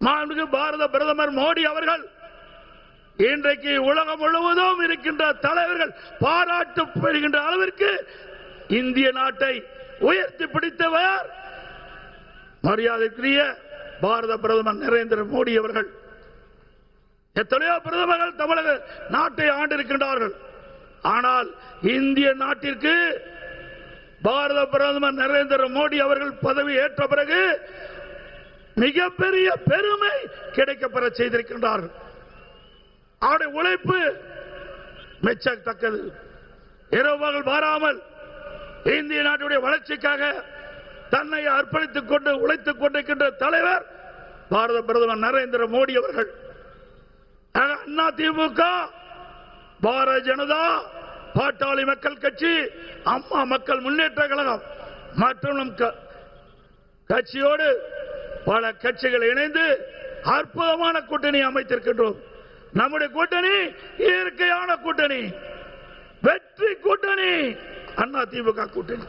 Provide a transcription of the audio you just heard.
மாண்புமிகு பாரத பிரதமர் மோடி அவர்கள் இன்றைக்கு உலகம் முழுவதும் இருக்கின்ற தலைவர்கள் பாராட்டு பெறுகின்ற அளவிற்கு இந்திய நாட்டை உயர்த்தி பிடித்தவர் மரியாதைக்குரிய பாரத பிரதமர் நரேந்திர மோடி அவர்கள். எத்தனையோ பிரதமர்கள் தமிழக நாட்டை ஆண்டிருக்கின்றார்கள். ஆனால் இந்திய நாட்டிற்கு பாரத பிரதமர் நரேந்திர மோடி அவர்கள் பதவி ஏற்ற பிறகு மிகப்பெரிய பெருமை கிடைக்கப்பெற செய்திருக்கின்றார்கள். அவருடைய உழைப்பு மெச்சத்தக்கது. இரவு பகல் பாராமல் இந்திய நாட்டுடைய வளர்ச்சிக்காக தன்னை அர்ப்பணித்துக் கொண்டு உழைத்துக் கொண்டிருக்கின்ற தலைவர் பாரத பிரதமர் நரேந்திர மோடி அவர்கள். அண்ணா திமுக, பாரதிய ஜனதா, பாட்டாளி மக்கள் கட்சி, அம்மா மக்கள் முன்னேற்ற கழகம் மற்றும் நம் கட்சியோடு பல கட்சிகள் இணைந்து அற்புதமான கூட்டணி அமைத்திருக்கின்றோம். நம்முடைய கூட்டணி இயற்கையான கூட்டணி, வெற்றி கூட்டணி, அண்ணா திமுக கூட்டணி.